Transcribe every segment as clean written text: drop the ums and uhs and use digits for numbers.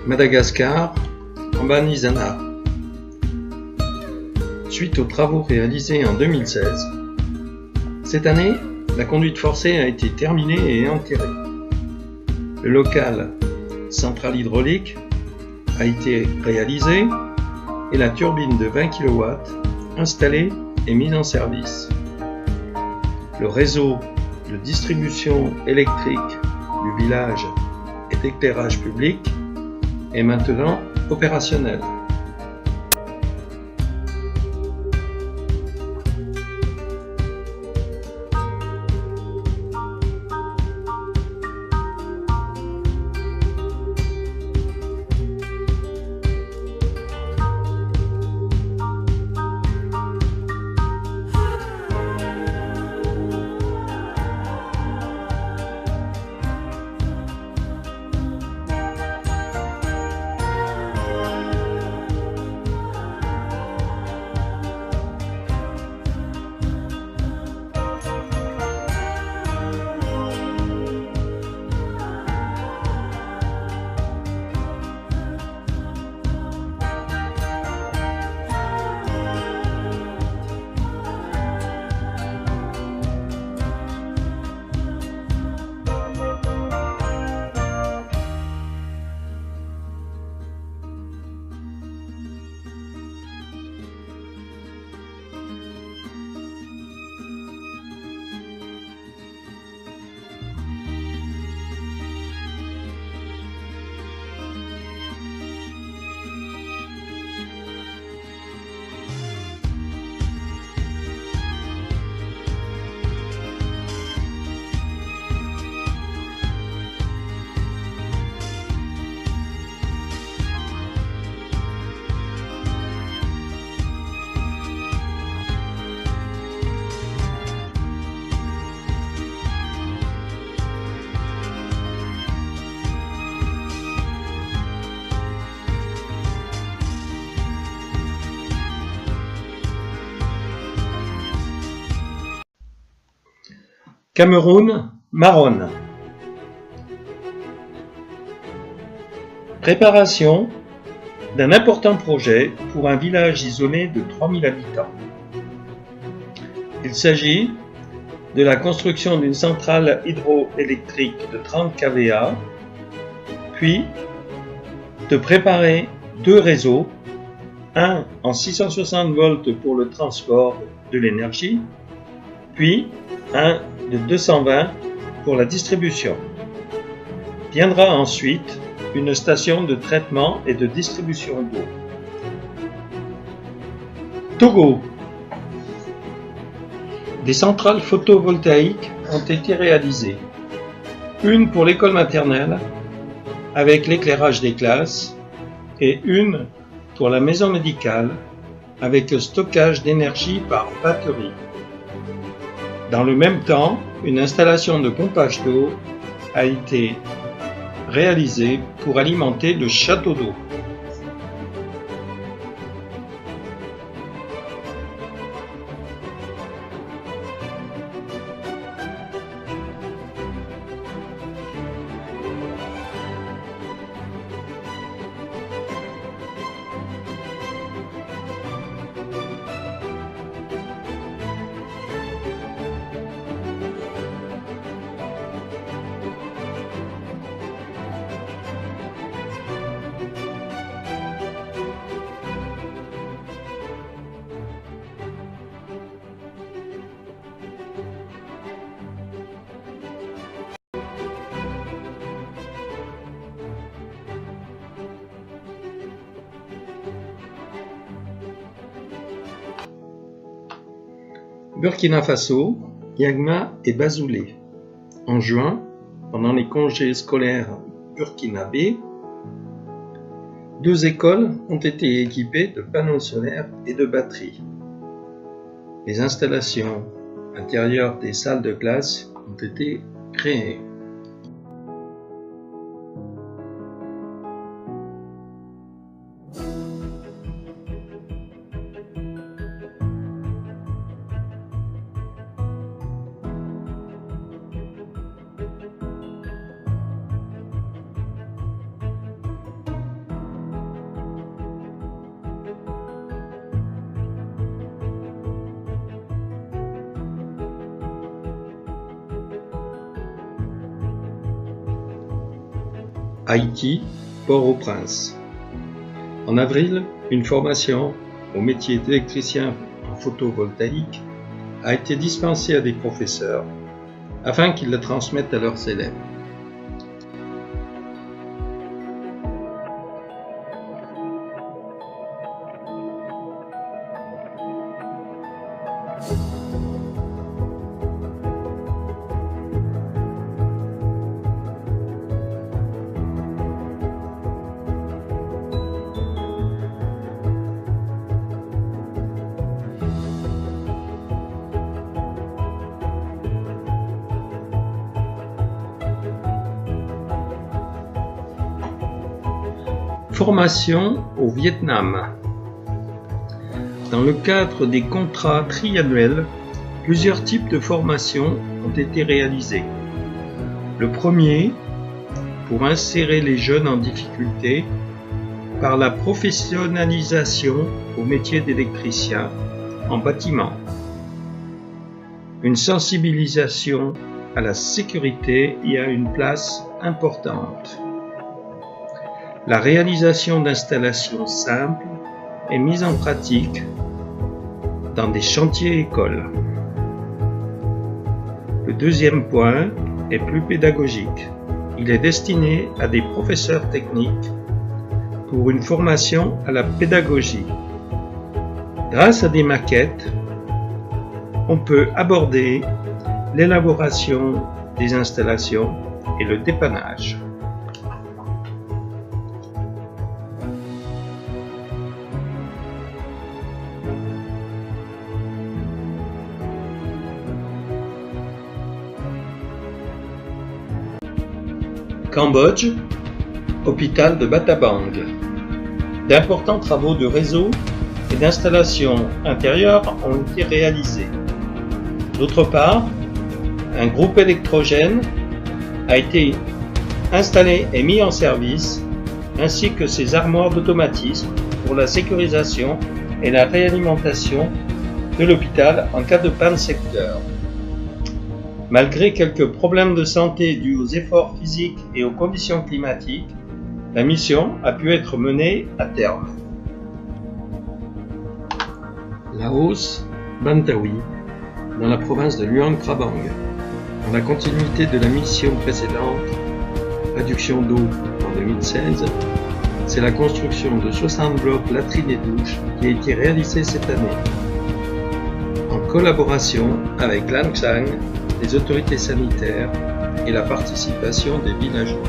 Madagascar, Ambanizana. Suite aux travaux réalisés en 2016, cette année, la conduite forcée a été terminée et enterrée. Le local centrale hydraulique a été réalisé et la turbine de 20 kW installée et mise en service. Le réseau de distribution électrique du village et d'éclairage public est maintenant opérationnel. Cameroun, Maronne. Préparation d'un important projet pour un village isolé de 3000 habitants. Il s'agit de la construction d'une centrale hydroélectrique de 30 kVA, puis de préparer deux réseaux, un en 660 volts pour le transport de l'énergie, puis un de 220 pour la distribution. Viendra ensuite une station de traitement et de distribution d'eau. Togo. Des centrales photovoltaïques ont été réalisées. Une pour l'école maternelle avec l'éclairage des classes et une pour la maison médicale avec le stockage d'énergie par batterie. Dans le même temps, une installation de pompage d'eau a été réalisée pour alimenter le château d'eau. Burkina Faso, Yagma et Bazoulé. En juin, pendant les congés scolaires burkinabés, 2 écoles ont été équipées de panneaux solaires et de batteries. Les installations intérieures des salles de classe ont été créées. Haïti, Port-au-Prince. En avril, une formation au métier d'électricien en photovoltaïque a été dispensée à des professeurs afin qu'ils la transmettent à leurs élèves. Formation au Vietnam. Dans le cadre des contrats triannuels, plusieurs types de formations ont été réalisés. Le premier, pour insérer les jeunes en difficulté par la professionnalisation au métier d'électricien en bâtiment. Une sensibilisation à la sécurité y a une place importante. La réalisation d'installations simples est mise en pratique dans des chantiers écoles. Le deuxième point est plus pédagogique. Il est destiné à des professeurs techniques pour une formation à la pédagogie. Grâce à des maquettes, on peut aborder l'élaboration des installations et le dépannage. Cambodge, hôpital de Battambang. D'importants travaux de réseau et d'installation intérieure ont été réalisés. D'autre part, un groupe électrogène a été installé et mis en service, ainsi que ses armoires d'automatisme pour la sécurisation et la réalimentation de l'hôpital en cas de panne secteur. Malgré quelques problèmes de santé dus aux efforts physiques et aux conditions climatiques, la mission a pu être menée à terme. Laos, Ban Tawi, dans la province de Luang Prabang. Dans la continuité de la mission précédente, réduction d'eau en 2016, c'est la construction de 60 blocs latrines et douches qui a été réalisée cette année, en collaboration avec l'Anshan, les autorités sanitaires et la participation des villageois.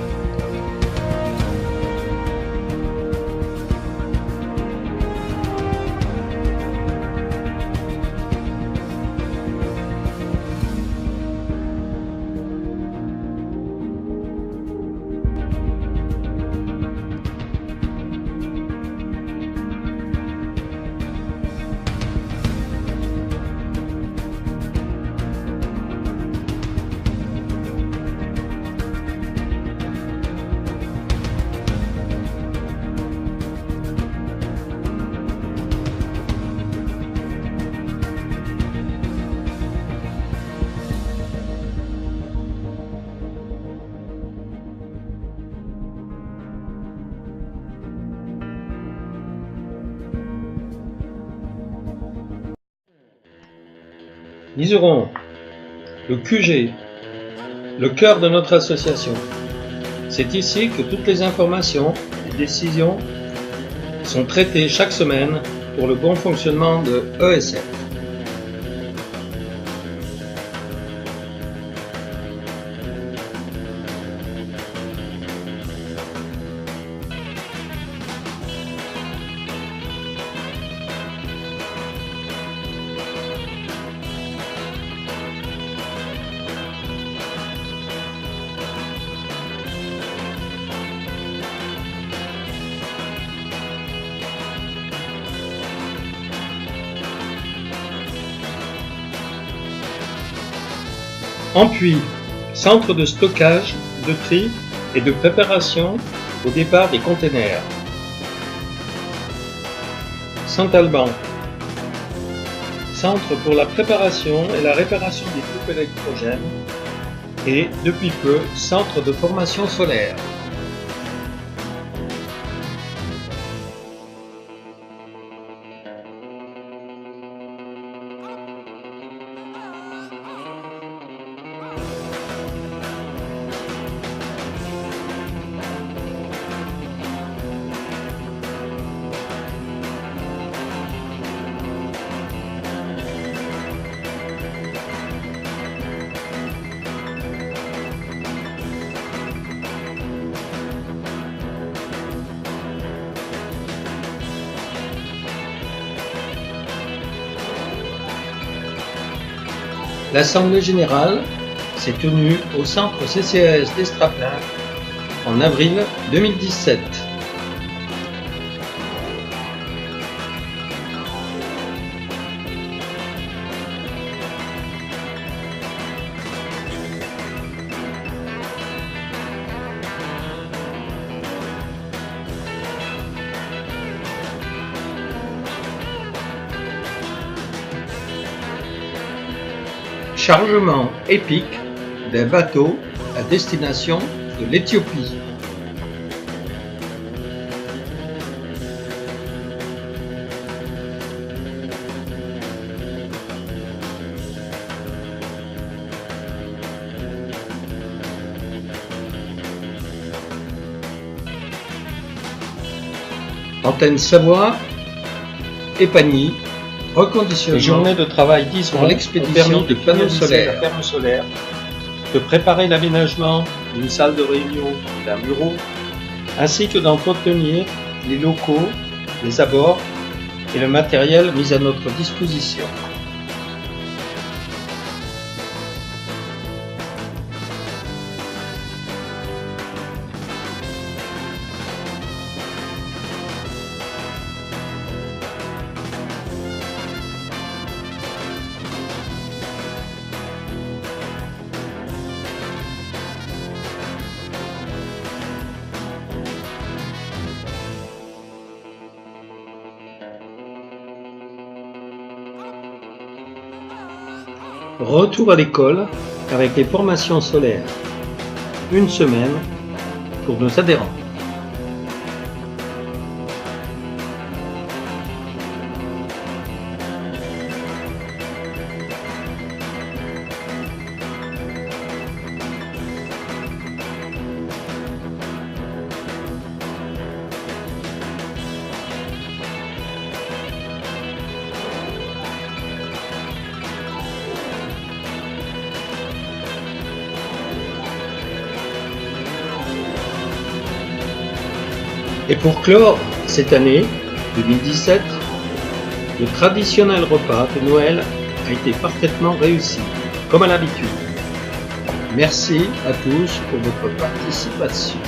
Liseron, le QG, le cœur de notre association. C'est ici que toutes les informations et décisions sont traitées chaque semaine pour le bon fonctionnement de ESF. Ampuis, centre de stockage, de tri et de préparation au départ des containers. Saint-Alban, centre pour la préparation et la réparation des groupes électrogènes et, depuis peu, centre de formation solaire. L'Assemblée générale s'est tenue au centre CCAS d'Estraplin en avril 2017. Chargement épique d'un bateau à destination de l'Éthiopie. Antenne Savoie, Épagny, reconditionnement. Les journées de travail pour l'expédition de panneaux solaires. La ferme solaire, de préparer l'aménagement d'une salle de réunion, d'un bureau, ainsi que d'entretenir les locaux, les abords et le matériel mis à notre disposition. Retour à l'école avec les formations solaires. Une semaine pour nos adhérents. Et pour clore cette année 2017, le traditionnel repas de Noël a été parfaitement réussi, comme à l'habitude. Merci à tous pour votre participation.